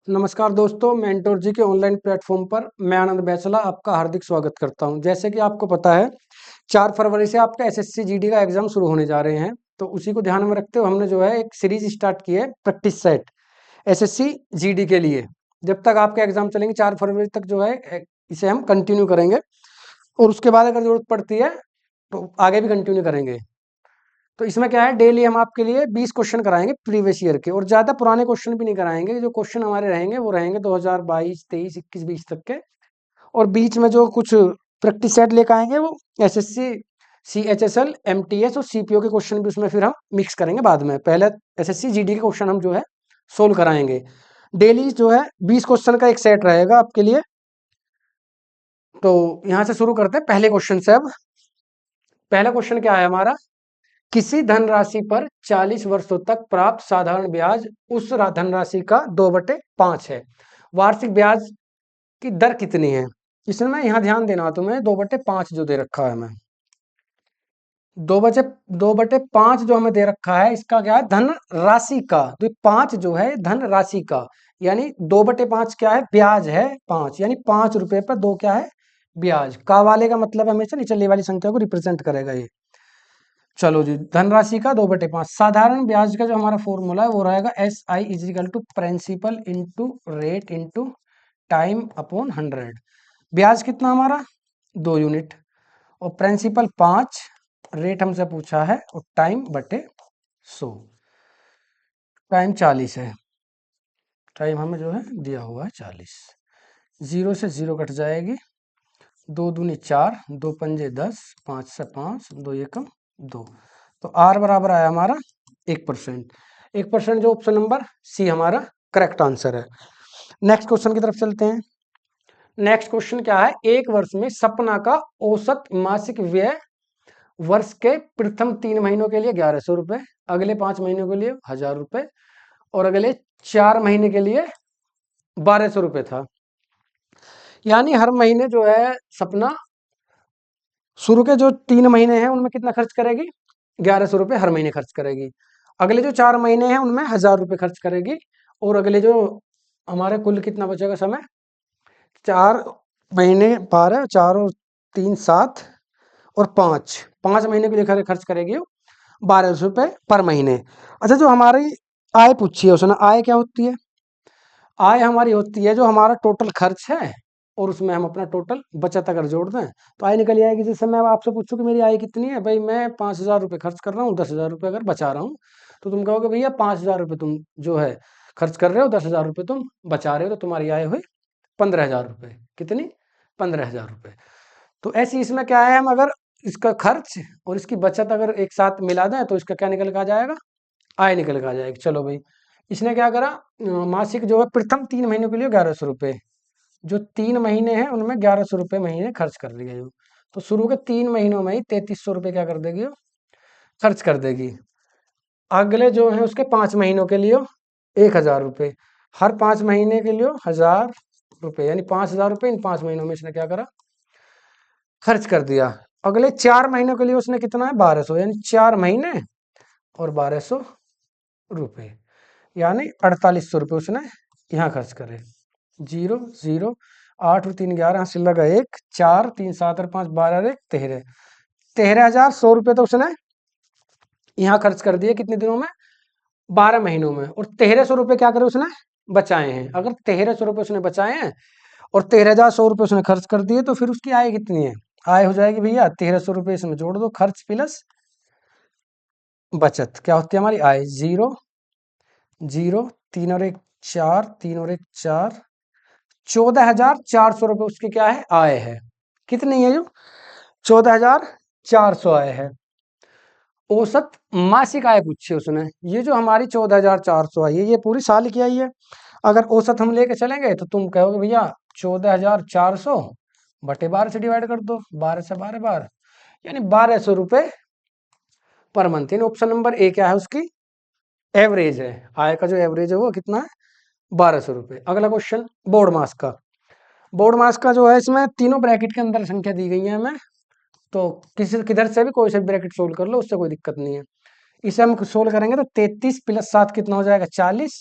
नमस्कार दोस्तों, मेंटोर जी के ऑनलाइन प्लेटफॉर्म पर मैं आनंद बैचला आपका हार्दिक स्वागत करता हूं। जैसे कि आपको पता है 4 फरवरी से आपका एसएससी जीडी का एग्जाम शुरू होने जा रहे हैं। तो उसी को ध्यान में रखते हुए हमने जो है एक सीरीज स्टार्ट की है, प्रैक्टिस सेट एसएससी जीडी के लिए। जब तक आपके एग्जाम चलेंगे 4 फरवरी तक जो है इसे हम कंटिन्यू करेंगे और उसके बाद अगर जरूरत पड़ती है तो आगे भी कंटिन्यू करेंगे। तो इसमें क्या है, डेली हम आपके लिए 20 क्वेश्चन कराएंगे प्रीवियस ईयर के, और ज़्यादा पुराने क्वेश्चन भी नहीं कराएंगे। जो क्वेश्चन हमारे रहेंगे वो रहेंगे 2022, 23, 21, 20 तक के। और बीच में जो कुछ प्रैक्टिस सेट लेकर आएंगे वो एसएससी, सीएचएसएल, एमटीएस और सीपीओ के क्वेश्चन भी उसमें फिर हम मिक्स करेंगे बाद में। पहले एसएससी जीडी के क्वेश्चन हम जो है सोल्व कराएंगे। डेली जो है 20 क्वेश्चन का एक सेट रहेगा आपके लिए। तो यहाँ से शुरू करते हैं पहले क्वेश्चन से। अब पहला क्वेश्चन क्या है हमारा, किसी धनराशि पर 40 वर्षों तक प्राप्त साधारण ब्याज उस धनराशि का 2/5 है। वार्षिक ब्याज की दर कितनी है? इसमें यहाँ ध्यान देना तुम्हें, 2/5 जो दे रखा है हमें, 2/5 जो हमें दे रखा है, इसका क्या है, धन राशि का। तो 5 जो है धन राशि का, यानी 2/5 क्या है, ब्याज है 5, यानी 5 रुपए पर 2 क्या है, ब्याज। का वाले का मतलब हमेशा निचले वाली संख्या को रिप्रेजेंट करेगा ये। चलो जी, धनराशि का 2/5। साधारण ब्याज का जो हमारा फॉर्मूला है वो रहेगा SI is equal to principal into rate into time upon 100। ब्याज कितना हमारा 2 यूनिट, और प्रिंसिपल 5, रेट हमसे पूछा है, और टाइम बटे 100। टाइम 40 है, टाइम हमें जो है दिया हुआ है 40। 0 से 0 कट जाएगी, 2 दूनी 4, 2 पंजे 10, 5 से 5, 2 एकम 2। तो आर बराबर आया हमारा 1%। 1% जो ऑप्शन नंबर सी हमारा करेक्ट आंसर है। नेक्स्ट क्वेश्चन की तरफ चलते हैं। नेक्स्ट क्वेश्चन क्या है, एक वर्ष में सपना का औसत मासिक व्यय वर्ष के प्रथम 3 महीनों के लिए 1100 रुपए, अगले 5 महीनों के लिए 1000 रुपए, और अगले 4 महीने के लिए 1200 रुपए था। यानी हर महीने जो है सपना शुरू के जो 3 महीने हैं उनमें कितना खर्च करेगी, 1100 रुपये हर महीने खर्च करेगी। अगले जो 4 महीने हैं उनमें 1000 रुपये खर्च करेगी, और अगले जो हमारे कुल कितना बचेगा समय, 4 महीने 12, 4 और 3 7, और 5 महीने के लिए खर्च करेगी 1200 रुपये पर महीने। अच्छा, जो हमारी आय पूछी है उसने, आय क्या होती है? आय हमारी होती है जो हमारा टोटल खर्च है और उसमें हम अपना टोटल बचत अगर जोड़ दें तो आय निकल आएगी। जैसे मैं आपसे पूछूं कि मेरी आय कितनी है, भाई मैं 5000 रुपये खर्च कर रहा हूँ, 10,000 रुपये अगर बचा रहा हूँ, तो तुम कहोगे भैया 5000 रुपये तुम जो है खर्च कर रहे हो, 10,000 रुपये तुम बचा रहे हो, तो तुम्हारी आय हुई 15,000 रुपये। कितनी? 15,000 रुपये। तो ऐसी इसमें क्या है, हम अगर इसका खर्च और इसकी बचत अगर एक साथ मिला दें तो इसका क्या निकल के आ जाएगा, आय निकल के आ जाएगी। चलो भाई, इसने क्या करा, मासिक जो है प्रथम 3 महीनों के लिए 1100 रुपये, जो 3 महीने हैं उनमें 1100 रुपये महीने खर्च कर रही है जो। तो शुरू के 3 महीनों में ही 3300 रुपये क्या कर देगी वो, खर्च कर देगी। अगले जो है उसके 5 महीनों के लिए 1000 रुपये, हर 5 महीने के लिए 1000 रुपये, यानी 5000 रुपये इन 5 महीनों में इसने क्या करा, खर्च कर दिया। अगले 4 महीनों के लिए उसने कितना है, 1200, यानी 4 महीने और 1200 रुपये, यानी 4800 रुपये उसने यहाँ खर्च करे। 0 0, 8 और 3 11, से लगा 1, 4 3 7 और 5 12 1 13, 13,100 रुपये तो उसने यहाँ खर्च कर दिए। कितने दिनों में, 12 महीनों में। और 1300 रुपये क्या करे उसने, बचाए हैं। अगर 1300 रुपये उसने बचाए हैं और 13,100 रुपये उसने खर्च कर दिए, तो फिर उसकी आय कितनी है, आय हो जाएगी भैया 1300 रुपये इसमें जोड़ दो, खर्च प्लस बचत, क्या होती है हमारी आय, 0 0, 3 और 1 4, 3 और 1 4, 14,400 रुपये उसकी क्या है, आय है। कितनी है जो, 14,400 आय है। औसत मासिक आय पूछी उसने, ये जो हमारी 14,400 आई है ये पूरी साल की आई है। अगर औसत हम लेके चलेंगे तो तुम कहोगे भैया 14,400 बटे 12 से डिवाइड कर दो, 12 से 12 बार, यानी 1200 रुपये पर मंथ। यानी ऑप्शन नंबर ए क्या है, उसकी एवरेज है, आय का जो एवरेज है वो कितना है, 1200 रुपये। अगला क्वेश्चन बोर्ड मास का। बोर्ड मास का जो है, इसमें तीनों ब्रैकेट के अंदर संख्या दी गई है हमें, तो किसी किधर से भी कोई से ब्रैकेट सोल्व कर लो, उससे कोई दिक्कत नहीं है। इसे हम सोल्व करेंगे तो 33 + 7 कितना हो जाएगा, 40,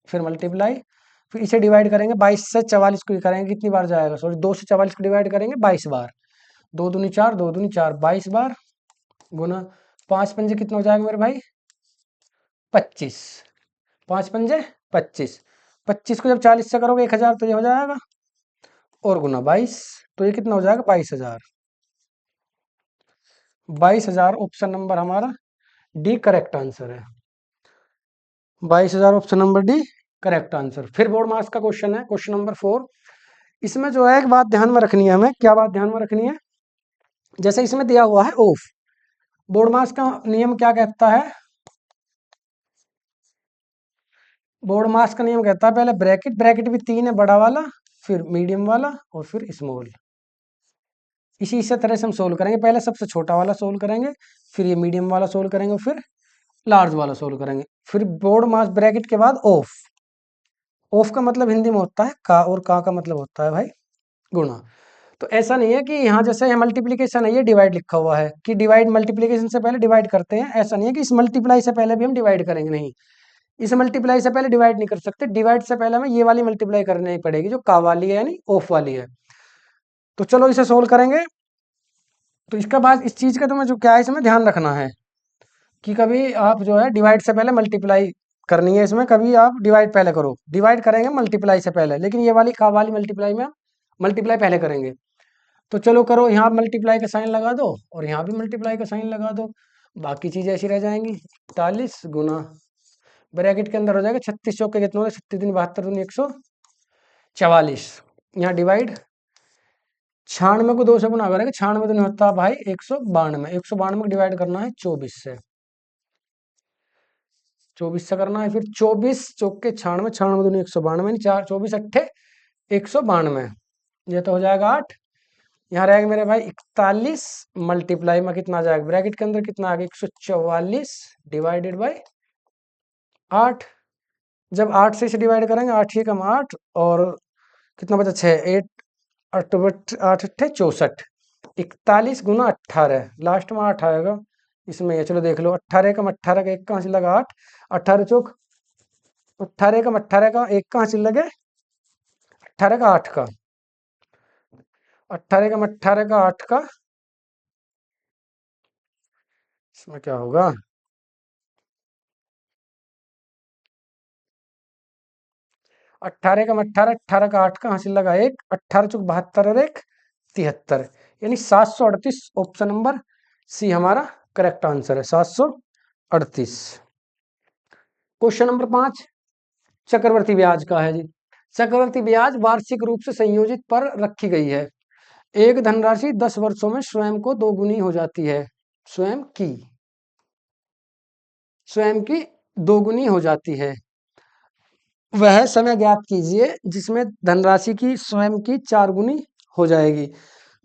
फिर मल्टीप्लाई फिर इसे डिवाइड करेंगे 22 से 44 को करेंगे कितनी बार जाएगा, सॉरी 2 से 44 को डिवाइड करेंगे 22 बार, 2 दूनी 4, 2 दूनी 4, 22 बार गुना 5 पंजे कितना हो जाएगा मेरे भाई 25, 5 पंजे 25, 25 को जब 40 से करोगे 1000 तो ये हो जाएगा, और गुना 22 तो ये कितना हो जाएगा 22,000। 22,000 ऑप्शन नंबर हमारा डी करेक्ट आंसर है। 22,000 option number D correct answer. फिर बोर्ड मार्क्स का क्वेश्चन है, क्वेश्चन नंबर 4। इसमें जो है एक बात ध्यान में रखनी है हमें, क्या बात ध्यान में रखनी है, जैसे इसमें दिया हुआ है ऑफ, बोर्ड मार्क्स का नियम क्या कहता है, बोर्ड मार्क्स का नियम कहता है पहले ब्रैकेट, ब्रैकेट भी 3 है, बड़ा वाला, फिर मीडियम वाला और फिर स्मॉल। इसी तरह से हम सोल्व करेंगे, पहले सबसे छोटा वाला सोल्व करेंगे, फिर ये मीडियम वाला सोल्व करेंगे, फिर लार्ज वाला सोल्व करेंगे, फिर बोर्ड मार्क्स ब्रैकेट के बाद ऑफ। ऑफ का मतलब हिंदी में होता है का, और का मतलब होता है भाई गुणा। तो ऐसा नहीं है कि यहाँ जैसे मल्टीप्लीकेशन है, ये डिवाइड लिखा हुआ है कि डिवाइड मल्टीप्लीकेशन से पहले डिवाइड करते हैं, ऐसा नहीं है कि इस मल्टीप्लाई से पहले भी हम डिवाइड करेंगे, नहीं, इस मल्टीप्लाई से पहले डिवाइड नहीं कर सकते, डिवाइड से पहले हमें ये वाली मल्टीप्लाई करनी पड़ेगी जो का वाली है यानी ऑफ वाली है। तो चलो इसे सोल्व करेंगे। तो इसका बाद इस चीज का तुम्हें जो क्या है इसमें ध्यान रखना है कि कभी आप जो है डिवाइड से पहले मल्टीप्लाई करनी है, इसमें कभी आप डिवाइड पहले करो, डिवाइड करेंगे मल्टीप्लाई से पहले, लेकिन ये वाली का वाली मल्टीप्लाई में मल्टीप्लाई पहले करेंगे। तो चलो करो, यहाँ मल्टीप्लाई का साइन लगा दो और यहाँ भी मल्टीप्लाई का साइन लगा दो, बाकी चीजें ऐसी रह जाएंगी। 41 गुना ब्रैकेट के अंदर हो जाएगा 36 चौके कितने होंगे, 36 दूनी 72 दूनी 144, यहाँ डिवाइड 96 को 2 से गुना करेंगे, 96 तो नहीं होता भाई 192, 192 को डिवाइड करना है 24 से, 24 से करना है, फिर 24 चौके 96, 96 दूनी 192, 4 24 अट्ठे 192, ये तो हो जाएगा 8। यहाँ रहेगा मेरे भाई 41 मल्टीप्लाई में कितना आ जाएगा, ब्रैकेट के अंदर कितना आ गया 144 डिवाइडेड बाई 8। जब 8 से इसे डिवाइड करेंगे 8 ही कम 8 और कितना बचा 6, 8 8 अट्ठे 64, 41 गुना 18, लास्ट में 8 आएगा इसमें, ये चलो देख लो, 18 कम 18 का 1 कहाँ से लगा 8, 18 चौक 18 कम 18 का 1 कहाँ से लगे 18 का 8 का, 18 कम 18 का 8 का, इसमें क्या होगा 18 कम 18, 18 का 8 का हासिल लगा 1, 18 चौक 72 और 1 73, यानी 738 ऑप्शन नंबर सी हमारा करेक्ट आंसर है, 738। क्वेश्चन नंबर 5 चक्रवर्ती ब्याज का है जी। चक्रवर्ती ब्याज वार्षिक रूप से संयोजित पर रखी गई है, एक धनराशि 10 वर्षों में स्वयं को दोगुनी हो जाती है, स्वयं की दोगुनी हो जाती है, वह समय ज्ञात कीजिए जिसमें धनराशि की स्वयं की 4 गुनी हो जाएगी।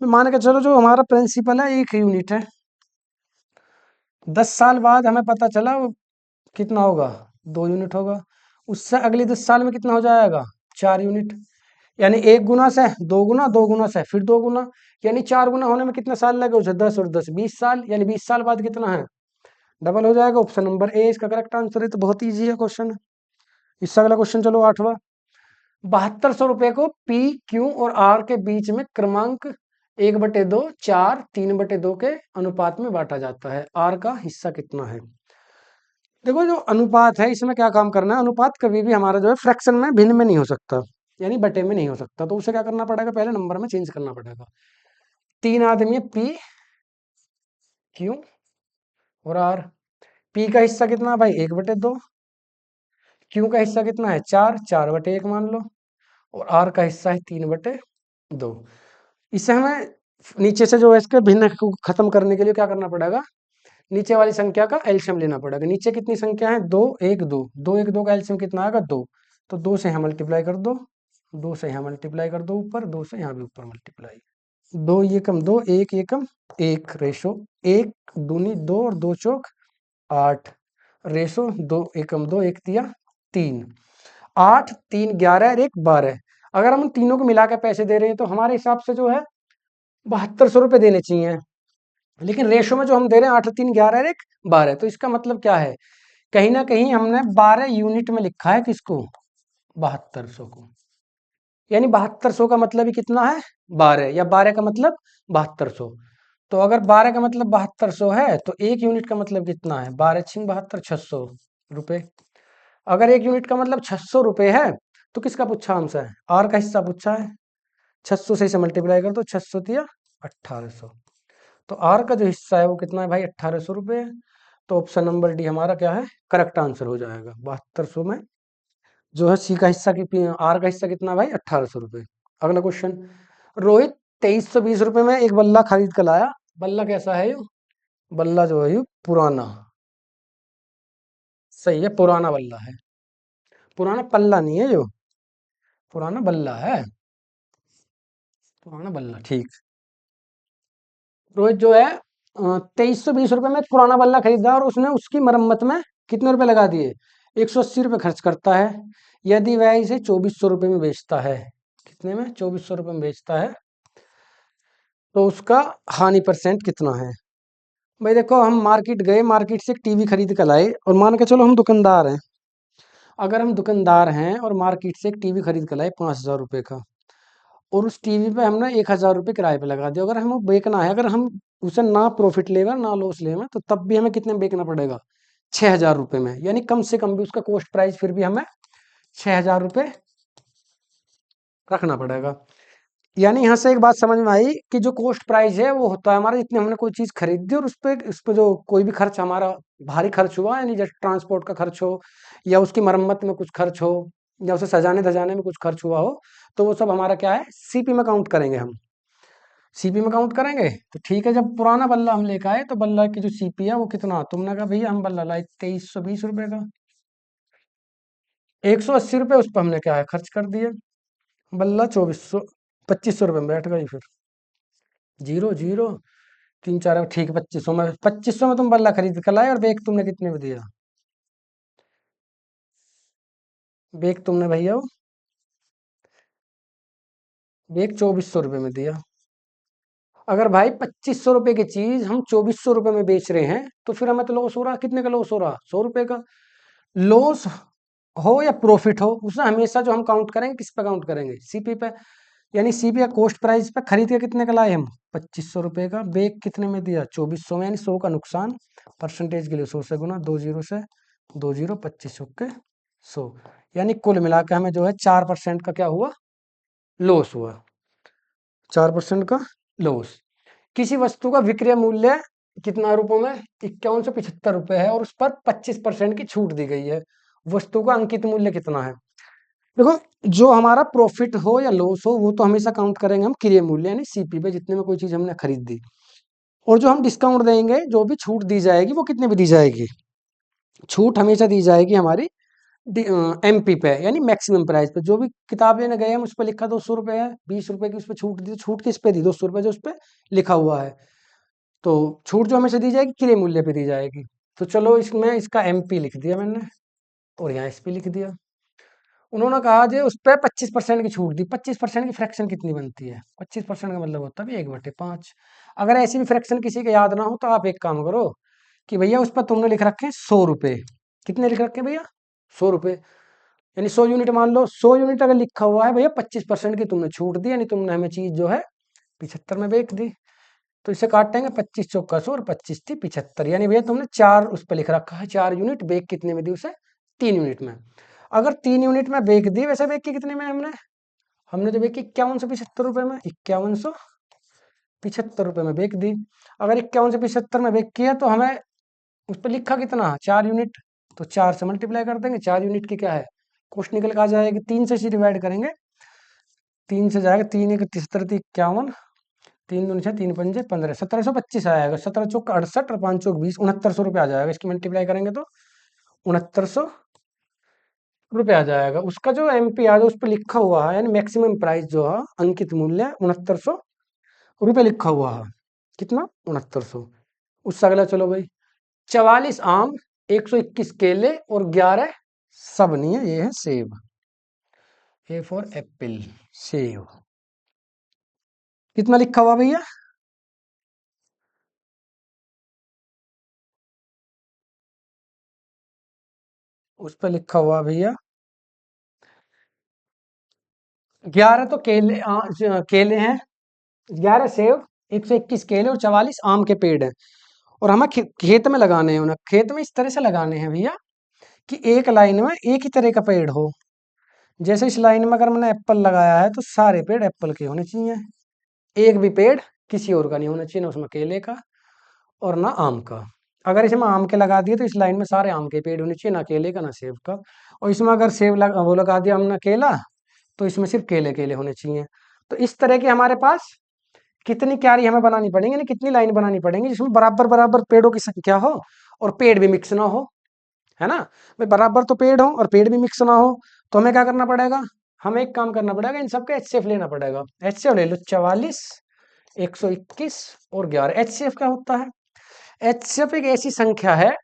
मान के चलो जो हमारा प्रिंसिपल है 1 यूनिट है, 10 साल बाद हमें पता चला वो कितना होगा 2 यूनिट होगा, उससे अगले 10 साल में कितना हो जाएगा 4 यूनिट, यानी 1 गुना से 2 गुना, 2 गुना से फिर 2 गुना, यानी 4 गुना होने में कितना साल लगे उसे 10 और 10 20 साल, यानी 20 साल बाद कितना है डबल हो जाएगा। ऑप्शन नंबर ए इसका करेक्ट आंसर है। तो बहुत ईजी है क्वेश्चन। इससे अगला क्वेश्चन चलो 8वां। 7200 रुपए को पी क्यू और आर के बीच में क्रमांक 1/2 4 3/2 के अनुपात में बांटा जाता है, आर का हिस्सा कितना है। देखो जो अनुपात है इसमें क्या काम करना है, अनुपात कभी भी हमारा जो है फ्रैक्शन में भिन्न में नहीं हो सकता, यानी बटे में नहीं हो सकता, तो उसे क्या करना पड़ेगा पहले नंबर में चेंज करना पड़ेगा। 3 आदमी है पी क्यू और आर, पी का हिस्सा कितना है भाई 1/2, क्यू का हिस्सा कितना है 4, 4/1 मान लो, और आर का हिस्सा है 3/2। इससे हमें नीचे से जो है इसके भिन्न को खत्म करने के लिए क्या करना पड़ेगा, नीचे वाली संख्या का एलसीएम लेना पड़ेगा। नीचे कितनी संख्या है 2 1 2, 2 1 2 का एलसीएम कितना आएगा 2, तो 2 से यहाँ मल्टीप्लाई कर दो, 2 से यहाँ मल्टीप्लाई कर दो ऊपर, 2 से यहाँ भी ऊपर मल्टीप्लाई, 2 ये कम 2 1 ये कम 1 रेशो 1 दूनी 2 और 2 चौक 8 रेशो 2 एकम 2 1 तिया 3, 8 3 11 और 1 12। अगर हम उन तीनों को मिला के पैसे दे रहे हैं तो हमारे हिसाब से जो है 7200 रुपये देने चाहिए, लेकिन रेशो में जो हम दे रहे हैं 8 3 11 और 1 12, तो इसका मतलब क्या है, कहीं ना कहीं हमने 12 यूनिट में लिखा है किसको 7200 को, यानी 7200 का मतलब ही कितना है 12, या 12 का मतलब 7200। तो अगर 12 का मतलब 7200 है तो एक यूनिट का मतलब कितना है, 12 छिंग 72, 600 रुपये। अगर एक यूनिट का मतलब 600 रुपये है तो किसका पूछा हमसे, आर का हिस्सा पूछा है। 600 से इसे मल्टीप्लाई कर दो, 600 दिया 1800। तो आर का जो हिस्सा है वो कितना है भाई, 1800 रुपये है। तो ऑप्शन नंबर डी हमारा क्या है, करेक्ट आंसर हो जाएगा। 7200 में जो है सी का हिस्सा की, आर का हिस्सा कितना है भाई, 1800 रुपये। अगला क्वेश्चन, रोहित 2320 रुपये में एक बल्ला खरीद कर लाया। बल्ला कैसा है यो, बल्ला जो है यो पुराना, सही है, पुराना बल्ला है, पुराना पल्ला नहीं है यो, पुराना बल्ला है, पुराना बल्ला, ठीक। रोहित जो है 2320 रुपये में एक पुराना बल्ला खरीदा और उसने उसकी मरम्मत में कितने रुपए लगा दिए, 180 रुपये खर्च करता है। यदि वह इसे 2400 रुपये में बेचता है, कितने में, 2400 रुपये में बेचता है, तो उसका हानि परसेंट कितना है। भाई देखो, हम मार्केट गए, मार्केट से एक टीवी खरीद कर लाए, और मान के चलो हम दुकानदार हैं। अगर हम दुकानदार हैं और मार्केट से एक टीवी खरीद कर लाए 5000 रुपये का, और उस टीवी पे हमने 1000 रुपये किराए पे लगा दिया, अगर हमें बेचना है, अगर हम उसे ना प्रॉफिट लेगा ना लॉस लेगा, तो तब भी हमें कितने में बेचना पड़ेगा, 6000 रुपये में। यानी कम से कम भी उसका कॉस्ट प्राइस फिर भी हमें 6000 रुपये रखना पड़ेगा। यानी यहाँ से एक बात समझ में आई कि जो कॉस्ट प्राइस है वो होता है हमारा, जितने हमने कोई चीज खरीदी और उस पे जो कोई भी खर्च हमारा भारी खर्च हुआ, यानी जैसे ट्रांसपोर्ट का खर्च हो, या उसकी मरम्मत में कुछ खर्च हो, या उसे सजाने धजाने में कुछ खर्च हुआ हो, तो वो सब हमारा क्या है, सीपी में काउंट करेंगे हम। सीपी में काउंट करेंगे तो ठीक है। जब पुराना बल्ला हम लेकर आए तो बल्ला की जो सीपी है वो कितना, तुमने कहा भैया हम बल्ला लाए 2320 रुपये का, 180 रुपये उस पर हमने क्या है खर्च कर दिए, बल्ला 2500 में बैठ गई फिर, जीरो जीरो, तीन चार, ठीक, 2500 में तुम बल्ला खरीद कर लाए, और बेग तुमने कितने में दिया, बेग तुमने भैया वो बेग 2400 रुपये में दिया। अगर भाई 2500 रुपये की चीज हम 2400 रुपये में बेच रहे हैं, तो फिर हमें तो लॉस हो रहा, कितने का लॉस हो रहा, 100 रुपये का। लॉस हो या प्रॉफिट हो, उसमें हमेशा जो हम काउंट करेंगे किस पे काउंट करेंगे, सीपी पे। यानी सीपी का कॉस्ट प्राइस पे खरीद के कितने का लाए हम, 2500 रुपये का, बेग कितने में दिया 2400 में, यानी 100 का नुकसान, परसेंटेज के लिए 100 से गुना, 20 से 20, 25 के 100, यानी कुल मिला के हमें जो है 4% का क्या हुआ, लॉस हुआ, 4% का लॉस। किसी वस्तु का विक्रय मूल्य कितना रुपयों में, 5175 रुपये है, और उस पर 25% की छूट दी गई है, वस्तु का अंकित मूल्य कितना है। देखो, जो हमारा प्रॉफिट हो या लॉस हो वो तो हमेशा काउंट करेंगे हम क्रय मूल्य यानी सीपी पे, जितने में कोई चीज हमने खरीदी। और जो हम डिस्काउंट देंगे, जो भी छूट दी जाएगी वो कितने में दी जाएगी, छूट हमेशा दी जाएगी हमारी एमपी पे, यानी मैक्सिमम प्राइस पे। जो भी किताब लेने गए हम उस पर लिखा 200 रुपये है, 20 रुपए की उस पर छूट दी, तो छूट किस पे दी, 200 रुपये जो उस पर लिखा हुआ है। तो छूट जो हमेशा दी जाएगी क्रय मूल्य पे दी जाएगी। तो चलो इसमें इसका एमपी लिख दिया मैंने, और यहाँ एसपी लिख दिया। उन्होंने कहा जो उस पर 25% की छूट दी, 25% की फ्रैक्शन कितनी बनती है, 25% का मतलब होता है 1/5। अगर ऐसी भी फ्रैक्शन किसी के याद ना हो तो आप एक काम करो कि भैया उस पर तुमने लिख रखे 100 रुपये, कितने लिख रखे भैया, 100 रुपये, यानी 100 यूनिट मान लो, 100 यूनिट अगर लिखा हुआ है भैया 25% की तुमने छूट दी, यानी तुमने हमें चीज जो है 75 में बेच दी। तो इसे काटेंगे, 25 चौका 100 और 25 थी 75, यानी भैया तुमने 4 उस पर लिख रखा है, 4 यूनिट, बेच कितने में दी उसे, 3 यूनिट में। अगर 3 यूनिट में बेच दी, वैसे बेच की कितने में हमने, हमने तो बेच की 5175 रुपये में, 5175 रुपये में बेच दी। अगर 5175 में बेच किया तो हमें उस पर लिखा कितना, 4 यूनिट, तो 4 से मल्टीप्लाई कर देंगे, 4 यूनिट की क्या है कॉस्ट निकल के आ जाएगी, 3 से इसे डिवाइड करेंगे, 3 से जाएगा, 3 1 73 51, 3 दूनी 6, 3 पंजे 15, 1725 आएगा, 17 चौक 68 और 5 चौक 20, 6900 रुपये आ जाएगा, इसकी मल्टीप्लाई करेंगे तो 6900 रुपये आ जाएगा। उसका जो एमपी आ जो उस पर लिखा हुआ है, यानी मैक्सिमम प्राइस जो है अंकित मूल्य 6900 रुपये लिखा हुआ है, कितना 6900। उससे अगला चलो भाई, 44 आम, 121 केले और 11 सब नहीं है, ये है सेब, ए फॉर एप्पल, सेब, कितना लिखा हुआ भैया, उस पर लिखा हुआ भैया 11 तो केले हैं, 11 सेब, 121 केले और 44 आम के पेड़ हैं। और हमें खेत में लगाने हैं, उन्हें खेत में इस तरह से लगाने हैं भैया कि एक लाइन में एक ही तरह का पेड़ हो। जैसे इस लाइन में अगर मैंने एप्पल लगाया है तो सारे पेड़ एप्पल के होने चाहिए, एक भी पेड़ किसी और का नहीं होना चाहिए, ना उसमें केले का और ना आम का। अगर इसमें आम के लगा दिए तो इस लाइन में सारे आम के पेड़ होने चाहिए, ना केले का ना सेब का। और इसमें अगर वो लगा दिया हमने केला, तो इसमें सिर्फ केले केले होने चाहिए। तो इस तरह के हमारे पास कितनी क्यारी हमें बनानी पड़ेंगी, यानी कितनी लाइन बनानी पड़ेंगी जिसमें बराबर बराबर पेड़ों की संख्या हो और पेड़ भी मिक्स ना हो, है ना। भाई बराबर तो पेड़ हो और पेड़ भी मिक्स ना हो, तो हमें क्या करना पड़ेगा, हमें एक काम करना पड़ेगा, इन सबका एचसीएफ लेना पड़ेगा। एचसीएफ ले लो, 44, 121 और 11। एचसीएफ क्या होता है? एचसीएफ एक ऐसी संख्या है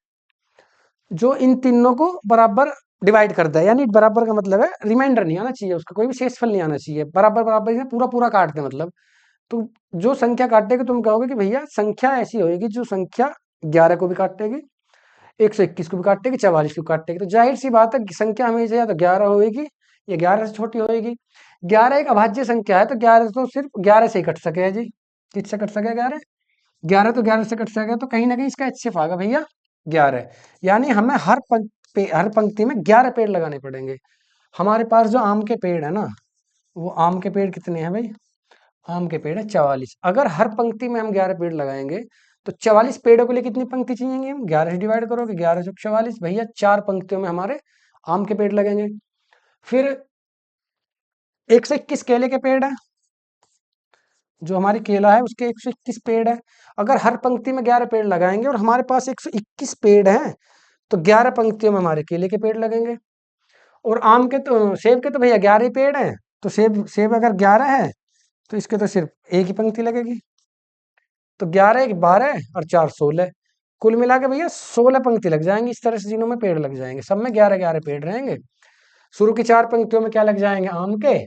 जो इन तीनों को बराबर डिवाइड करता है, यानी बराबर का मतलब है रिमाइंडर नहीं आना चाहिए, उसका कोई भी शेषफल नहीं आना चाहिए, बराबर बराबर से पूरा पूरा काट दे मतलब। तो जो संख्या काटेगी तुम कहोगे कि भैया संख्या ऐसी होगी जो संख्या 11 को भी काटेगी, 121 को भी काटेगी, 44 को काटेगी। तो जाहिर सी बात है कि संख्या हमेशा या तो 11 होगी या 11 से छोटी होगी। 11 एक अभाज्य संख्या है, तो 11 तो सिर्फ 11 से ही कट सके जी। किससे कट सके? 11, 11 तो 11 से कट सके, तो कहीं ना कहीं इसका एचसीएफ आएगा भैया 11। यानी हमें हर पंक्ति में 11 पेड़ लगाने पड़ेंगे। हमारे पास जो आम के पेड़ है ना, वो आम के पेड़ कितने हैं भाई? आम के पेड़ है 44। अगर हर पंक्ति में हम 11 पेड़ लगाएंगे तो 44 पेड़ों के लिए कितनी पंक्ति चाहिए? हम 11 से डिवाइड करोगे, 11 से 44 भैया 4 पंक्तियों में हमारे आम के पेड़ लगेंगे। फिर 121 केले के पेड़ है, जो हमारी केला है उसके 121 पेड़ है। अगर हर पंक्ति में 11 पेड़ लगाएंगे और हमारे पास 121 पेड़ हैं, तो 11 पंक्तियों में हमारे केले के पेड़ लगेंगे। और आम के तो सेब के तो भैया 11 ही पेड़ हैं, तो सेब सेब अगर 11 है तो इसके तो सिर्फ एक ही पंक्ति लगेगी। तो 11 एक 12 और 4 16, कुल मिला के भैया 16 पंक्ति लग जाएंगी इस तरह से, जिनों में पेड़ लग जाएंगे, सब में 11 11 पेड़ रहेंगे। शुरू की 4 पंक्तियों में क्या लग जाएंगे? आम के।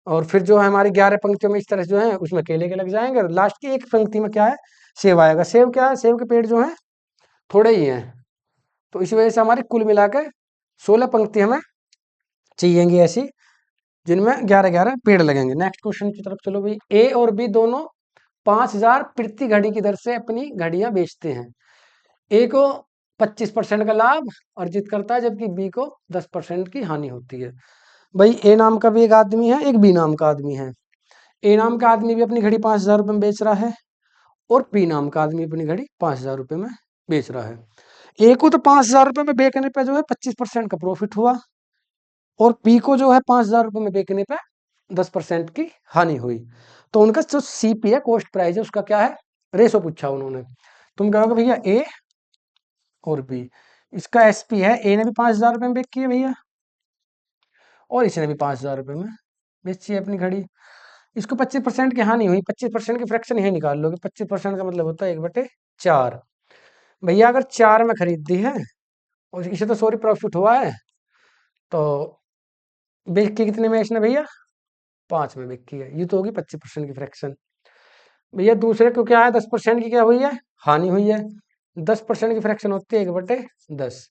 और फिर जो है हमारी 11 पंक्तियों में इस तरह से जो है उसमें केले के लग जाएंगे, और लास्ट की एक पंक्ति में क्या है? सेब आएगा। सेब क्या है? सेब के पेड़ जो है थोड़े ही हैं, तो इस वजह से हमारी कुल मिला के 16 पंक्ति हमें चाहिएंगी ऐसी, जिनमें 11 11 पेड़ लगेंगे। नेक्स्ट क्वेश्चन की तरफ चलो भाई। ए और बी दोनों 5000 प्रति घड़ी की दर से अपनी घड़ियां बेचते हैं। ए को 25% का लाभ अर्जित करता है, जबकि बी को 10% की हानि होती है। भाई ए नाम का भी एक आदमी है, एक बी नाम का आदमी है। ए नाम का आदमी भी अपनी घड़ी 5000 रुपये में बेच रहा है, और बी नाम का आदमी अपनी घड़ी 5000 रुपये में बेच रहा है। ए को तो 5000 रुपये में बेचने पे जो है 25% का प्रॉफिट हुआ, और बी को जो है 5000 रुपये में बेचने पे 10% की हानि हुई। तो उनका जो सीपी है, कॉस्ट प्राइस है, उसका क्या है? रेशो पूछा उन्होंने। तुम कहोगे भैया ए और बी, इसका एसपी है, ए ने भी 5000 रुपये में बेची है भैया, और इसने भी 5000 रुपये में बेची है अपनी घड़ी। इसको 25% की हानि हुई, 25% की फ्रैक्शन यही निकाल लोगे। 25% का मतलब होता है 1/4। भैया अगर 4 में खरीद दी है और इसे तो सॉरी प्रॉफिट हुआ है, तो बेच के कितने में इसने भैया? 5 में बिकी है। ये तो होगी 25% की फ्रैक्शन। भैया दूसरे को क्या है? 10% की क्या हुई है? हानि हुई है। 10% की फ्रैक्शन होती है 1/10।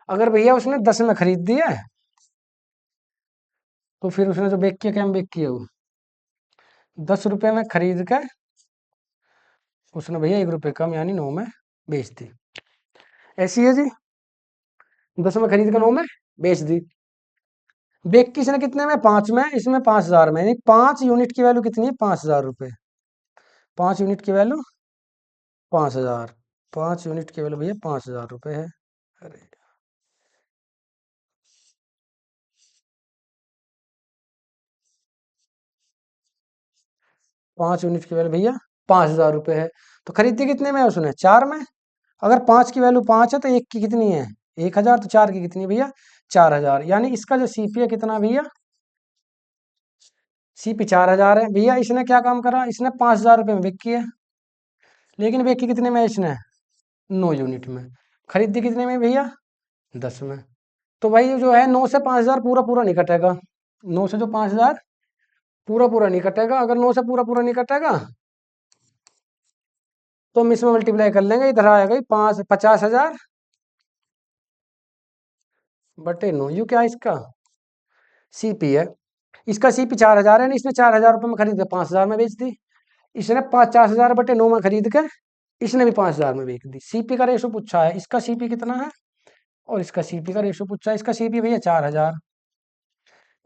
अगर भैया उसने 10 में खरीद दिया है, तो फिर उसने जो बेच किया, क्या में बेच किया? वो 10 रुपये में खरीद कर उसने भैया 1 रुपये कम यानी 9 में बेच दी। ऐसी है जी, 10 में खरीद कर 9 में बेच दी। बेच किसने कितने में? 5 में, इसमें 5000 में, यानी 5 यूनिट की वैल्यू कितनी है? 5000 रुपये। 5 यूनिट की वैल्यू 5000। 5 यूनिट की वैल्यू भैया 5000 रुपये है। अरे 5 यूनिट की वैल्यू भैया 5000 रुपये है। तो खरीदी कितने में है उसने? 4 में। अगर 5 की वैल्यू 5 है तो एक की कितनी है? 1000। तो 4 की कितनी भैया? 4000। यानी इसका जो सीपी है कितना भैया? सीपी 4000 है। भैया इसने क्या काम करा? इसने 5000 रुपये में बिकी है, लेकिन बिकी कितने में? इसने 9 यूनिट में। खरीदी कितने में भैया? 10 में। तो भाई जो है 9 से 5000 पूरा पूरा नहीं कटेगा। 9 से जो 5000 पूरा पूरा नहीं कटेगा। अगर 9 से पूरा पूरा नहीं कटेगा तो हम इसमें मल्टीप्लाई कर लेंगे, इधर आएगा 50,000 बटे 9। यू क्या है? इसका सीपी है। इसका सीपी 4000 है ना, इसने 4000 रुपये में खरीद के 5000 में बेच दी। इसने 50,000/9 में खरीद के इसने भी 5000 में बेच दी। सीपी का रेशो पूछा है, इसका सीपी कितना है और इसका सीपी का रेशो पूछा है। इसका सीपी भैया 4000,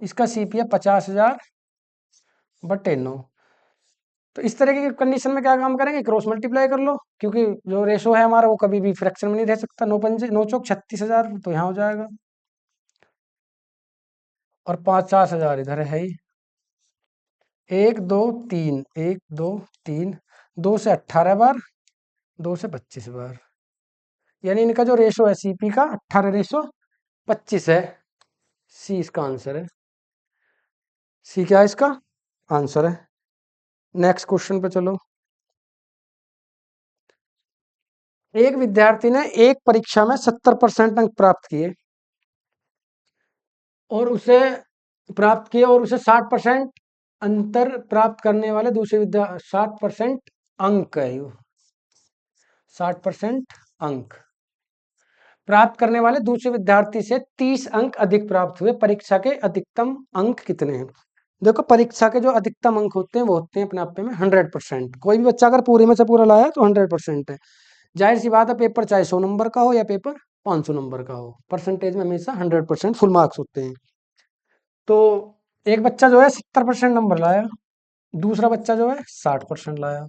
इसका सीपी है 50,000/9। तो इस तरह की कंडीशन में क्या काम करेंगे, क्रॉस मल्टीप्लाई कर लो, क्योंकि जो रेशो है हमारा वो कभी भी फ्रैक्शन में नहीं रह सकता। 9 चौक 36,000 तो यहाँ हो जाएगा, और 50,000 इधर है ही। 1 2 3, 1 2 3, 2 से 18 बार, 2 से 25 बार, यानी इनका जो रेशो है सीपी का 18:25 है। सी इसका आंसर है। सी क्या है इसका आंसर है। नेक्स्ट क्वेश्चन पे चलो। एक विद्यार्थी ने एक परीक्षा में 70% अंक प्राप्त किए और उसे 60% अंतर प्राप्त करने वाले दूसरे 60% अंक है, 60% अंक प्राप्त करने वाले दूसरे विद्यार्थी से 30 अंक अधिक प्राप्त हुए। परीक्षा के अधिकतम अंक कितने हैं? देखो, परीक्षा के जो अधिकतम अंक होते हैं वो होते हैं अपने आप में 100%। कोई भी बच्चा अगर पूरे में से पूरा लाया तो 100% है। जाहिर सी बात है, पेपर चाहे 100 नंबर का हो या पेपर 500 नंबर का हो, परसेंटेज में हमेशा 100% फुल मार्क्स होते हैं। तो एक बच्चा जो है 70% नंबर लाया, दूसरा बच्चा जो है 60% लाया।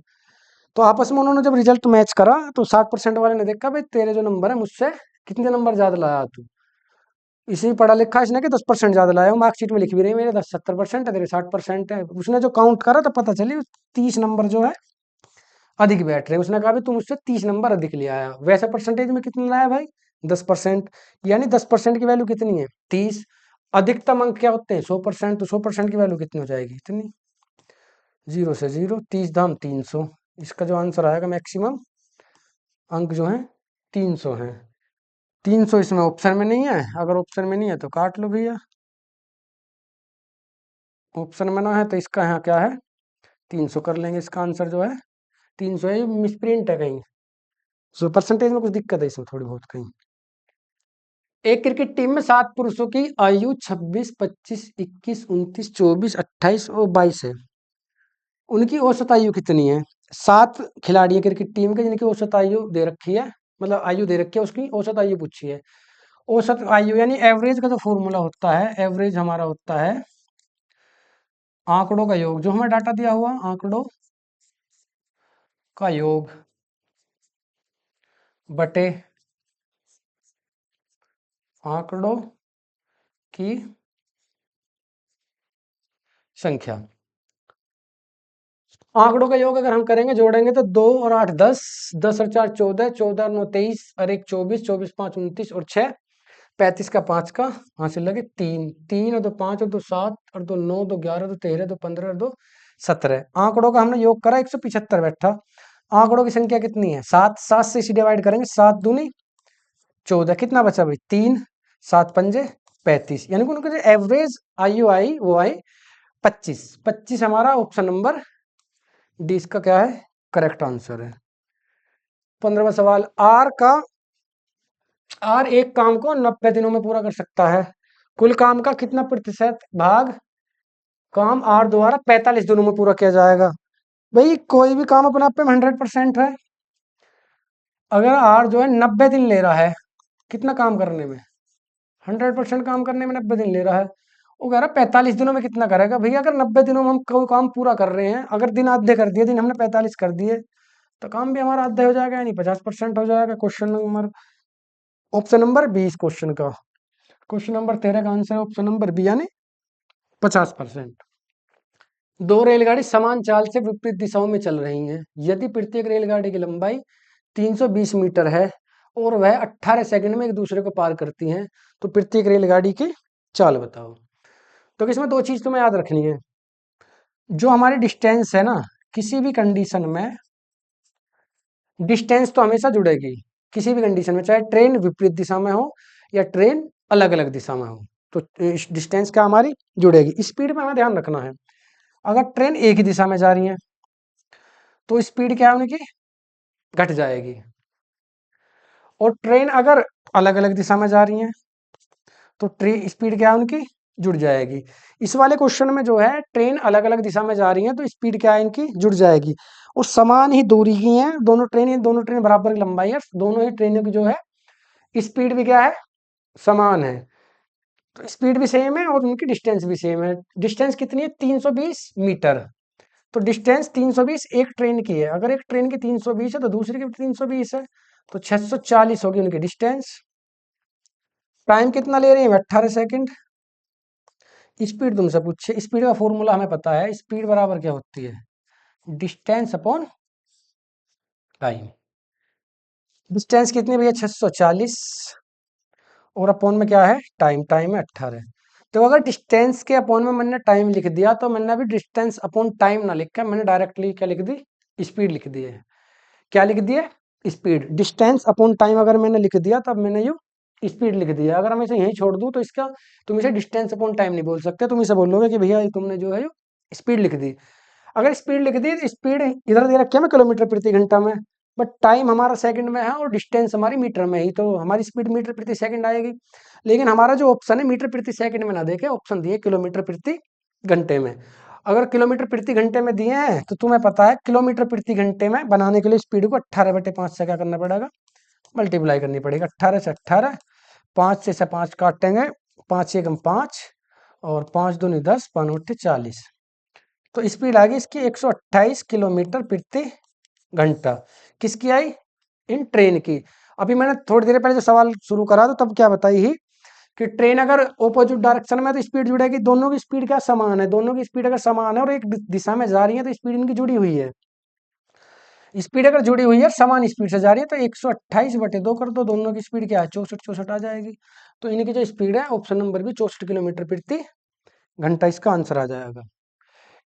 तो आपस में उन्होंने जब रिजल्ट मैच करा तो 60% वाले ने देखा, भाई तेरे जो नंबर है मुझसे कितने नंबर ज्यादा लाया तू। इसी पढ़ा लिखा इसने कि 10% ज्यादा लाया हूँ, मार्कशीट में लिख भी रही मेरे 70% है, तेरे 60% है। उसने जो काउंट करा तो पता चली 30 नंबर जो है अधिक बैठ रहे। उसने कहा भी तुम मुझसे 30 नंबर अधिक ले आया। वैसे परसेंटेज में कितने लाया भाई, 10%। यानी 10% की वैल्यू कितनी है, 30। अधिकतम अंक क्या होते हैं, 100%। तो 100% की वैल्यू कितनी हो जाएगी, इतनी। 0 से 0, 30 धाम 300। इसका जो आंसर आएगा मैक्सिमम अंक जो है 300 है। 300 इसमें ऑप्शन में नहीं है, अगर ऑप्शन में नहीं है तो काट लो भैया। ऑप्शन में ना है तो इसका यहाँ क्या है, 300 कर लेंगे। इसका आंसर जो है 300 है। मिसप्रिंट है कहीं, सो परसेंटेज में कुछ दिक्कत है इसमें थोड़ी बहुत कहीं। एक क्रिकेट टीम में 7 पुरुषों की आयु 26, 25, 21, 29, 24, 28 और 22 है। उनकी औसत आयु कितनी है? 7 खिलाड़ी है क्रिकेट टीम के जिनकी औसत आयु दे रखी है, मतलब आयु दे रखी है, उसकी औसत आयु पूछी है। औसत आयु यानी एवरेज का जो फॉर्मूला होता है, एवरेज हमारा होता है आंकड़ों का योग। जो हमें डाटा दिया हुआ आंकड़ों का योग बटे आंकड़ों की संख्या। आंकड़ों का योग अगर हम करेंगे, जोड़ेंगे तो 2 और 8 10, 10 और 4 14, 14 और 9 23 और 1 24, 24 5 29 और 6 35 का 5 का हासिल लगे 3, 3 और 2 5 और 2 7 और 2 9, 2 11, 2 13, 2 15 और 2 17। आंकड़ों का हमने योग करा 175 बैठा। आंकड़ों की संख्या कितनी है, 7। 7 से इसे डिवाइड करेंगे, 7 दूनी 14, कितना बचा भाई 3, 7 पंजे 35। यानी कि उनका जो एवरेज आयु आई वो आई 25। 25 हमारा ऑप्शन नंबर डी इसका क्या है, करेक्ट आंसर है। 15वां सवाल, आर एक काम को 90 दिनों में पूरा कर सकता है। कुल काम का कितना प्रतिशत भाग काम आर द्वारा 45 दिनों में पूरा किया जाएगा? भाई कोई भी काम अपने आप में 100% है। अगर आर जो है 90 दिन ले रहा है कितना काम करने में, 100% काम करने में 90 दिन ले रहा है, वो कह रहा है 45 दिनों में कितना करेगा। भैया अगर 90 दिनों में हम कोई काम पूरा कर रहे हैं, अगर दिन आधे कर दिए, दिन हमने 45 कर दिए, तो काम भी हमारा आधा हो जाएगा, यानी 50% हो जाएगा। Question number option number 20 question का, क्वेश्चन नंबर 13 का आंसर ऑप्शन नंबर बी यानी 50%। दो रेलगाड़ी समान चाल से विपरीत दिशाओं में चल रही हैं। यदि प्रत्येक रेलगाड़ी की लंबाई 320 मीटर है और वह 18 सेकंड में एक दूसरे को पार करती हैं, तो प्रत्येक रेलगाड़ी की चाल बताओ। तो इसमें दो चीज तुम्हें याद रखनी है। जो हमारी डिस्टेंस है ना, किसी भी कंडीशन में डिस्टेंस तो हमेशा जुड़ेगी, किसी भी कंडीशन में, चाहे ट्रेन विपरीत दिशा में हो या ट्रेन अलग अलग दिशा में हो, तो डिस्टेंस क्या हमारी जुड़ेगी। स्पीड में हमें ध्यान रखना है, अगर ट्रेन एक ही दिशा में जा रही है तो स्पीड क्या है उनकी, घट जाएगी। और ट्रेन अगर अलग अलग दिशा में जा रही है तो ट्रेन स्पीड क्या है उनकी जुड़ जाएगी। इस वाले क्वेश्चन में जो है ट्रेन अलग अलग दिशा में जा रही है तो स्पीड क्या है इनकी, जुड़ जाएगी। और समान ही दूरी की हैं दोनों ट्रेन बराबर की लंबाई है, दोनों ही ट्रेनों की जो है स्पीड भी क्या है, समान है। तो स्पीड भी सेम है और उनकी डिस्टेंस भी सेम है। डिस्टेंस कितनी है, 320 मीटर। तो डिस्टेंस 320 एक ट्रेन की है, अगर एक ट्रेन की 320 है तो दूसरी की भी 320 है, तो 640 होगी उनकी डिस्टेंस। टाइम कितना ले रही है, 18 सेकंड। स्पीड तुमसे पूछे, स्पीड का फॉर्मूला हमें पता है, स्पीड बराबर क्या होती है, डिस्टेंस अपॉन टाइम। डिस्टेंस कितनी भैया, 640, और अपॉन में क्या है, टाइम, टाइम है 18। तो अगर डिस्टेंस के अपॉन में मैंने टाइम लिख दिया तो मैंने अभी डिस्टेंस अपॉन टाइम ना लिख कर मैंने डायरेक्टली क्या लिख दी, स्पीड लिख दी है। क्या लिख दिया, स्पीड। डिस्टेंस अपॉन टाइम अगर मैंने लिख दिया तब मैंने यू स्पीड लिख दिया। अगर मैं इसे यहीं छोड़ दूं तो इसका, तुम इसे डिस्टेंस अपॉन टाइम नहीं बोल सकते, तुम इसे बोलोगे कि भैया तुमने जो है यू स्पीड लिख दी। अगर स्पीड लिख दी तो स्पीड इधर दे रखी है मैं किलोमीटर प्रति घंटा में, बट टाइम हमारा सेकंड में है और डिस्टेंस हमारी मीटर में ही, तो हमारी स्पीड मीटर प्रति सेकंड आएगी। लेकिन हमारा जो ऑप्शन है मीटर प्रति सेकंड में ना देखे, ऑप्शन दिए किलोमीटर प्रति घंटे में। अगर किलोमीटर प्रति घंटे में दिए हैं तो तुम्हें पता है किलोमीटर प्रति घंटे में बनाने के लिए स्पीड को 18/5 से क्या करना पड़ेगा, मल्टीप्लाई करनी पड़ेगी। 18 से 18, 5 से 5 काटेंगे, 5 एकम 5 और 5 दूनी 10, 5 40। तो स्पीड आ गई इसकी 128 किलोमीटर प्रति घंटा। किसकी आई, इन ट्रेन की। अभी मैंने थोड़ी देर पहले जो सवाल शुरू करा तो तब क्या बताई ही कि ट्रेन अगर ऑपोजिट डायरेक्शन में तो स्पीड जुड़ेगी, दोनों की स्पीड क्या समान है, दोनों की स्पीड अगर समान है और एक दिशा में जा रही है तो स्पीड इनकी जुड़ी हुई है। स्पीड अगर जुड़ी हुई है समान स्पीड से जा रही है तो 128/2 कर दो, दोनों की स्पीड क्या है, 64 आ जाएगी। तो इनकी जो स्पीड है ऑप्शन नंबर भी 64 किलोमीटर प्रति घंटा, इसका आंसर आ जाएगा।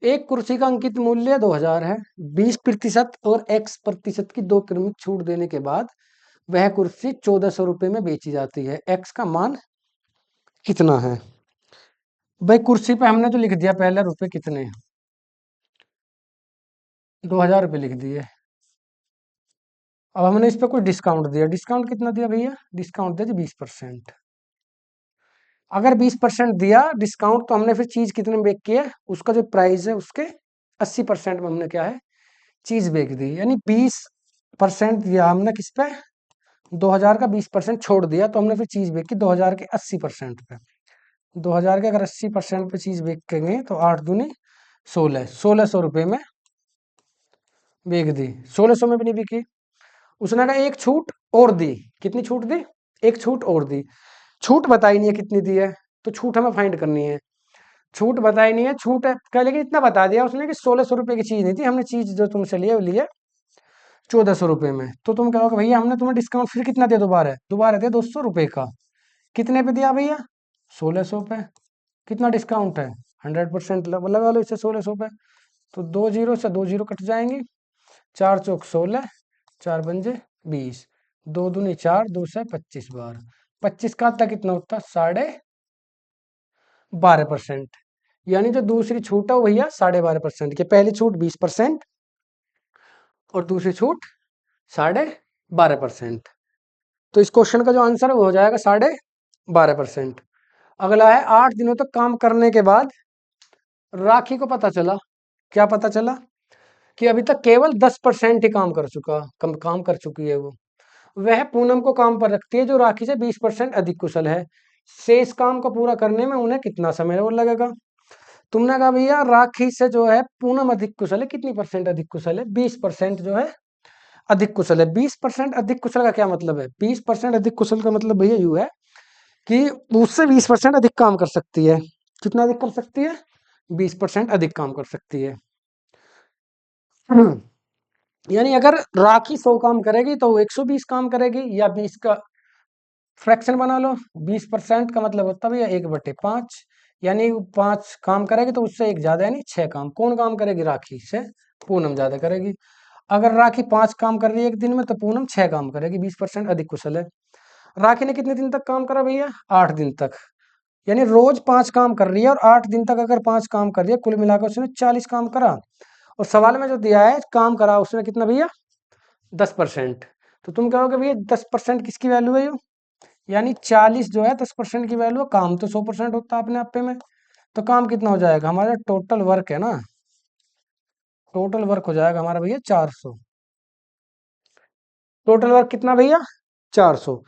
एक कुर्सी का अंकित मूल्य 2000 है, 20% और x% की 2 क्रमिक छूट देने के बाद वह कुर्सी 1400 रुपए में बेची जाती है, x का मान कितना है। भाई कुर्सी पे हमने तो लिख दिया पहले रुपए कितने, 2000 रुपये लिख दिए। अब हमने इस पे कोई डिस्काउंट दिया, डिस्काउंट कितना दिया भैया, डिस्काउंट दिया जी 20%। अगर 20% दिया डिस्काउंट तो हमने फिर चीज कितने में बेच की है, उसका जो प्राइस है उसके 80% में हमने क्या है, चीज बेच दी। यानी 20% दिया हमने किस पे, 2000 का 20% छोड़ दिया तो हमने फिर चीज बेची 2000 के 80% पे। 2000 के अगर 80% पे चीज बेचेंगे तो 8 दूनी 16, 1600 रुपये में बेच दी। 1600 में भी नहीं बिकी, उसने कहा एक छूट और दी। कितनी छूट दी, एक छूट और दी। छूट बताई नहीं है कितनी दी है, तो छूट हमें फाइंड करनी है। छूट बताई नहीं है, छूट क्या, लेकिन इतना बता दिया उसने कि 1600 रुपये की चीज नहीं थी, हमने चीज जो तुमसे लिए वो लिए 1400 रुपये में। तो तुम कहोगे भैया हमने तुम्हें डिस्काउंट फिर कितना दिया, दोबारा दोबारा दिया 200 रुपये का। कितने पे दिया भैया, 1600 पे। कितना डिस्काउंट है, 100% लगा लो इसे 1600 पे। तो 2 जीरो से 2 जीरो कट जाएंगे, 4 चौक 16, 4 पंजे 20, 2 दूनी 4, 2 से 25 बार, 25 का आता कितना होता, 12.5%। यानी जो दूसरी छूट है वो भैया 12.5% की, पहली छूट 20% और दूसरी छूट 12.5%। तो इस क्वेश्चन का जो आंसर है वो हो जाएगा 12.5%। अगला है 8 दिनों तक काम करने के बाद राखी को पता चला, क्या पता चला कि अभी तक केवल 10% ही काम कर चुकी है वो। वह पूनम को काम पर रखती है जो राखी से 20% अधिक कुशल है। शेष काम को पूरा करने में उन्हें कितना समय और लगेगा। तुमने कहा भैया राखी से जो है पूनम अधिक कुशल है, कितनी परसेंट अधिक कुशल है, 20% जो है अधिक कुशल है। 20% अधिक कुशल का क्या मतलब है, 20% अधिक कुशल का मतलब भैया यू है कि उससे 20% अधिक काम कर सकती है। कितना अधिक कर सकती है, 20% अधिक काम कर सकती है। यानी अगर राखी 100 काम करेगी तो वो 120 काम करेगी, या 20 का फ्रैक्शन बना लो। 20% का मतलब होता है भैया 1/5, यानी 5 काम करेगी तो उससे एक ज्यादा, यानी 6 काम। कौन काम करेगी, राखी से पूनम ज्यादा करेगी। अगर राखी 5 काम कर रही है एक दिन में तो पूनम 6 काम करेगी, 20% अधिक कुशल है। राखी ने कितने दिन तक काम करा भैया, 8 दिन तक। यानी रोज 5 काम कर रही है और 8 दिन तक अगर 5 काम कर रही है, कुल मिलाकर उसने 40 काम करा। और सवाल में जो दिया है काम करा उसने कितना भैया, 10%। तो तुम कहोगे भैया 10% किसकी वैल्यू है, यानी 40 जो है 10% की वैल्यू, काम तो 100% होता है अपने आप पे में। तो काम कितना हो जाएगा हमारा, टोटल वर्क है ना, टोटल वर्क हो जाएगा हमारा भैया 400। टोटल वर्क कितना भैया, 400।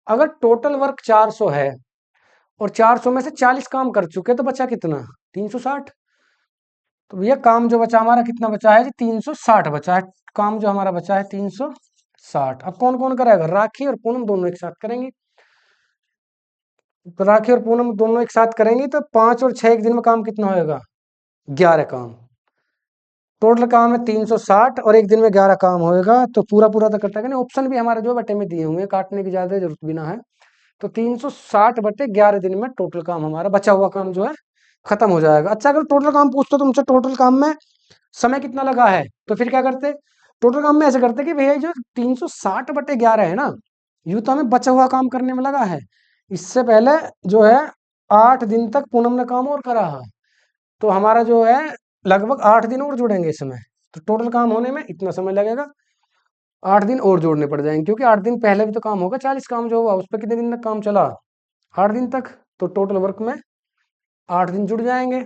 अगर टोटल वर्क 400 है और 400 में से 40 काम कर चुके, तो बचा कितना, 360। तो भैया काम जो बचा हमारा कितना बचा है जी, 360 बचा है। काम जो हमारा बचा है 360। अब कौन कौन करेगा, राखी और पूनम दोनों एक साथ करेंगे। तो राखी और पूनम दोनों एक साथ करेंगे तो 5 और 6 एक दिन में काम कितना होएगा, 11 काम। टोटल काम है 360 और एक दिन में 11 काम होएगा। तो पूरा पूरा तो करता है ना, ऑप्शन भी हमारे जो बटे में दिए हुए हैं, काटने की ज्यादा जरूरत भी ना है। तो 360 बटे 11 दिन में टोटल काम हमारा, बचा हुआ काम जो है खत्म हो जाएगा। अच्छा अगर टोटल काम पूछते तुमसे, टोटल काम में समय कितना लगा है, तो फिर क्या करते, टोटल काम में ऐसे करते कि भैया जो 360 बटे 11 है ना, यूं तो हमें बचा हुआ काम करने में लगा है। इससे पहले जो है 8 दिन तक पूनम ने काम और करा है, तो हमारा जो है लगभग 8 दिन और जुड़ेंगे इसमें। तो टोटल काम होने में इतना समय लगेगा, 8 दिन और जोड़ने पड़ जाएंगे, क्योंकि 8 दिन पहले भी तो काम होगा, 40 काम जो हुआ उस पर कितने दिन तक काम चला, 8 दिन तक। तो टोटल वर्क में 8 दिन जुड़ जाएंगे।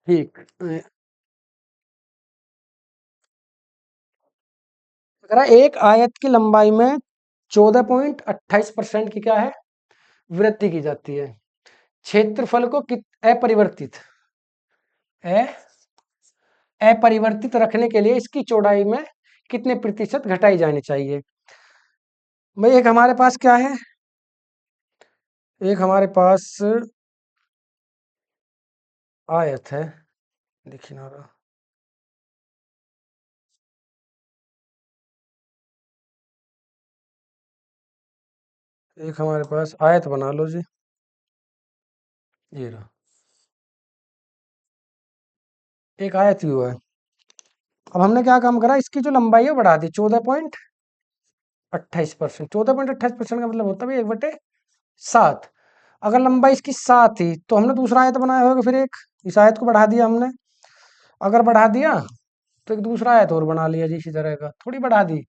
ठीक। अगर एक आयत की लंबाई में 14.28% की क्या है, वृद्धि की जाती है, क्षेत्रफल को अपरिवर्तित अपरिवर्तित रखने के लिए इसकी चौड़ाई में कितने प्रतिशत घटाई जानी चाहिए। भाई एक हमारे पास क्या है, एक हमारे पास आयत है, देखिए ना रहा। एक हमारे पास आयत बना लो जी, ये रहा, एक आयत व्यू है। अब हमने क्या काम करा, इसकी जो लंबाई है बढ़ा दी 14.28%। 14.28% का मतलब होता है 1/7। अगर लंबाई इसकी 7 थी तो हमने दूसरा आयत बनाया होगा, फिर एक इस आयत को बढ़ा दिया हमने। अगर बढ़ा दिया तो एक दूसरा आयत और बना लिया जी, इसी तरह का थोड़ी बढ़ा दी।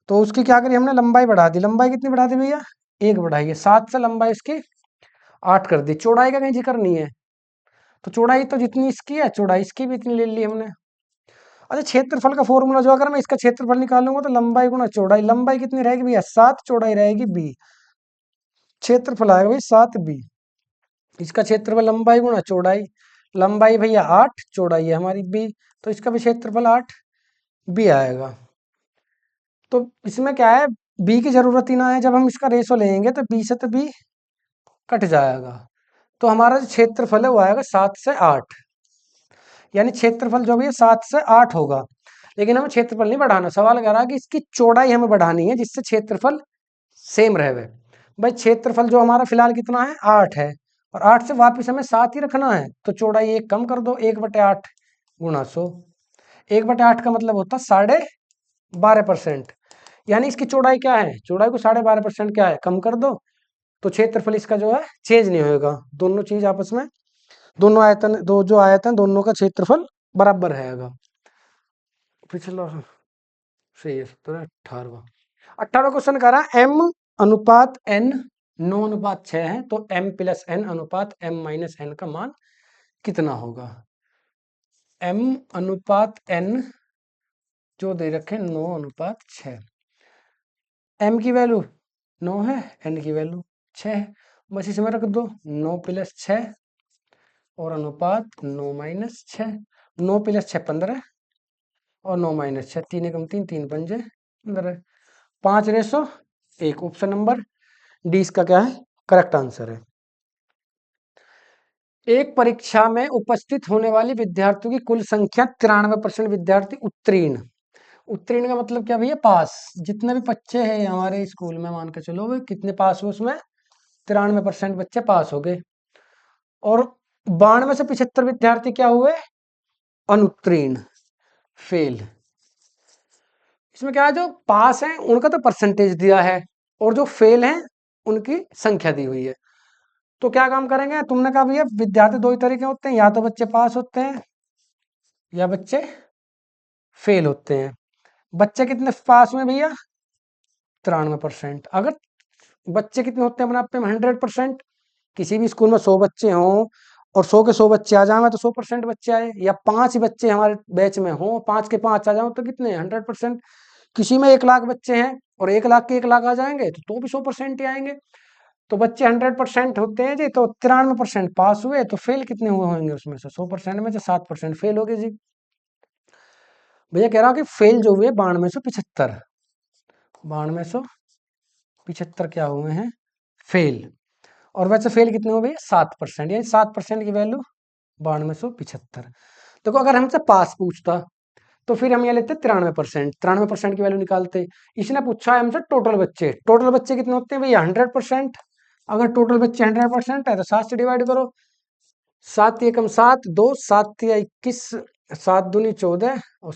तो उसकी क्या करी हमने, लंबाई बढ़ा दी। लंबाई कितनी बढ़ा दी भैया, 1 बढ़ाई है, 7 से लंबाई इसकी 8 कर दी। चौड़ाई का कहीं जिक्र नहीं है, तो चौड़ाई तो जितनी इसकी है चौड़ाई इसकी भी इतनी ले ली हमने। अच्छा क्षेत्रफल का फॉर्मूला जो, अगर मैं इसका क्षेत्रफल निकालूंगा तो लंबाई गुना चौड़ाई, लंबाई कितनी रहेगी भैया 7, चौड़ाई रहेगी बी, क्षेत्रफल आएगा भाई 7b। इसका क्षेत्रफल लंबाई गुना चौड़ाई, लंबाई भैया 8, चौड़ाई है हमारी बी, तो इसका भी क्षेत्रफल 8b आएगा। तो इसमें क्या है, बी की जरूरत ही ना है, जब हम इसका रेशो लेंगे तो बी से तो बी कट जाएगा। तो हमारा जो क्षेत्रफल है वो आएगा 7 से 8, यानी क्षेत्रफल जो भी है 7 से 8 होगा। लेकिन हमें क्षेत्रफल नहीं बढ़ाना, सवाल कह रहा है कि इसकी चौड़ाई हमें बढ़ानी है जिससे क्षेत्रफल सेम रहे। भाई क्षेत्रफल जो हमारा फिलहाल कितना है 8 है, और 8 से वापिस हमें 7 ही रखना है, तो चौड़ाई 1 कम कर दो, 1/8 गुणा 100। 1/8 का मतलब होता है 12.5%, यानी इसकी चौड़ाई क्या है, चौड़ाई को 12.5% क्या है कम कर दो, तो क्षेत्रफल इसका जो है चेंज नहीं होगा। दोनों चीज आपस में, दोनों आयतन, दो जो आयतन दोनों का क्षेत्रफल बराबर रहेगा। पिछला सही है, 17, 18 क्वेश्चन कह रहा है m अनुपात n 9:6 है, तो m प्लस n अनुपात m माइनस n का मान कितना होगा। m अनुपात n जो दे रखे 9:6, m की वैल्यू 9 है, n की वैल्यू 6 है, बस इसमें रख दो 9 प्लस 6 और अनुपात 9 माइनस 6। 9 प्लस 6 15 और 9 माइनस 6, 3 एकम 3, 3 पंजे 15, 5:1। ऑप्शन नंबर डी इसका क्या है, करेक्ट आंसर है। एक परीक्षा में उपस्थित होने वाली विद्यार्थियों की कुल संख्या 93% विद्यार्थी उत्तीर्ण। उत्तीर्ण का मतलब क्या भैया, पास। जितने भी बच्चे हैं हमारे स्कूल में, मान के चलो वे कितने पास हुए, उसमें 93% बच्चे पास हो गए, और 92 से 75 विद्यार्थी क्या हुए, अनुत्तीर्ण, फेल। इसमें क्या है, जो पास है उनका तो परसेंटेज दिया है, और जो फेल है उनकी संख्या दी हुई है। तो क्या काम करेंगे, तुमने कहा भैया विद्यार्थी दो ही तरीके होते हैं, या तो बच्चे पास होते हैं या बच्चे फेल होते हैं। बच्चे कितने पास हुए भैया, 93%। अगर बच्चे कितने होते हैं अपने आप में 100%, किसी भी स्कूल में 100 बच्चे हों और 100 के 100 बच्चे आ जाए तो 100% बच्चे आए, या 5 बच्चे हमारे बैच में हों, 5 के 5 आ जाओ तो कितने 100%। किसी में 1 लाख बच्चे हैं और 1 लाख के 1 लाख आ जाएंगे तो भी 100% ही आएंगे। तो बच्चे 100% होते हैं जी, तो 93% पास हुए, तो फेल कितने हुए होंगे उसमें से 100% में से 7% फेल हो गए जी। भैया कह रहा हूँ कि फेल जो हुए 9275, 9275 क्या हुए हैं फेल। और वैसे फेल कितने हुए भैया 7%, यानी 7% की वैल्यू 9275। देखो अगर हमसे पास पूछता तो फिर हम ये लेते 93%, 93% की वैल्यू निकालते। इसने पूछा है हमसे टोटल बच्चे कितने होते हैं भैया 100%। अगर टोटल बच्चे 100% है तो 7 से डिवाइड करो, 7 एकम 7, 2 7 तिया 21, 7 दूनी 14 और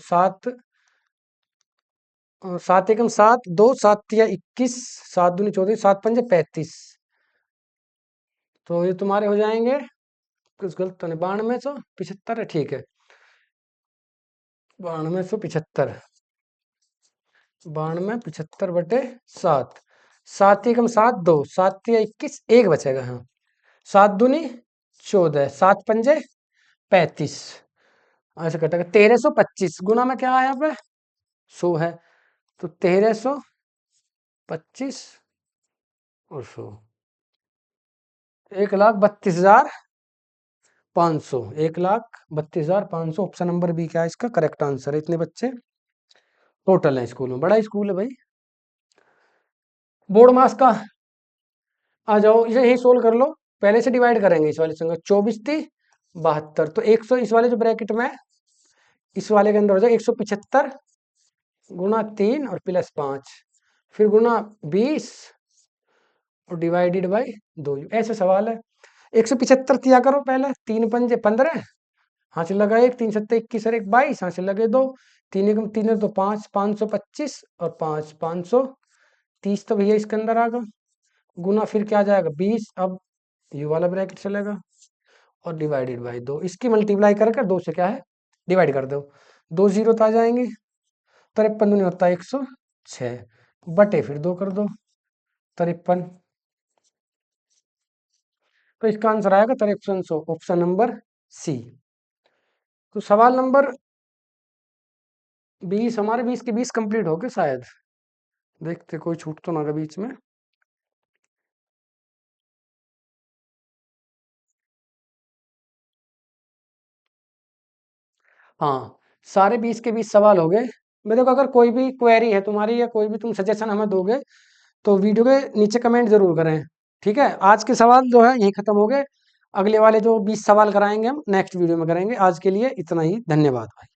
7 एकम 7, 2 7 तिया 21, 7 दूनी 14, 7 पंजे 35। तो ये तुम्हारे हो जाएंगे, कुछ गलत तो नहीं, 9275 है, ठीक है 9275, 9275/7, 7 एकम 7, 2 7 तिया 21, 1 बचेगा, हाँ 7 दूनी 14, 7 पंजे 35, ऐसे कटेगा 1325। गुना में क्या है यहाँ पे 100 है, तो 1325 और 100, 1,32,500, 1,32,500। ऑप्शन नंबर बी क्या है इसका करेक्ट आंसर है। इतने बच्चे टोटल है स्कूल में, बड़ा स्कूल है भाई। बोर्ड मास का आ जाओ, इसे यही सोल्व कर लो, पहले से डिवाइड करेंगे इस वाले संख्या 24 थी 72, तो 100 इस वाले जो ब्रैकेट में इस वाले के अंदर हो जाए 175 गुना 3 और प्लस 5, फिर गुना 20 और डिवाइडेड बाई 2। ऐसे सवाल है। 175 किया करो पहले, 3 पंजे 15, हाथ लगा 1, 3 सत्ते 21 और 1 22, हाथ लगे 2, 3 एकम 3 है तो 5, 525 और 5 530, तो भैया इसके अंदर आ गया। गुना फिर क्या आ जाएगा 20, अब ये वाला ब्रैकेट चलेगा और डिवाइडेड बाई 2, इसकी मल्टीप्लाई करके 2 से क्या है डिवाइड कर दो, 2 जीरो तो आ जाएंगे, 53 दूनी होता है 106 बटे फिर 2 कर दो 53, तो इसका आंसर आएगा 5300, ऑप्शन नंबर सी। तो सवाल नंबर 20, हमारे 20 के 20 कंप्लीट हो गए शायद, देखते कोई छूट तो ना बीच में। हाँ, सारे 20 के 20 सवाल हो गए मेरे को। अगर कोई भी क्वेरी है तुम्हारी या कोई भी तुम सजेशन हमें दोगे तो वीडियो के नीचे कमेंट जरूर करें, ठीक है। आज के सवाल जो है यही खत्म हो गए, अगले वाले जो 20 सवाल कराएंगे हम नेक्स्ट वीडियो में करेंगे। आज के लिए इतना ही, धन्यवाद भाई।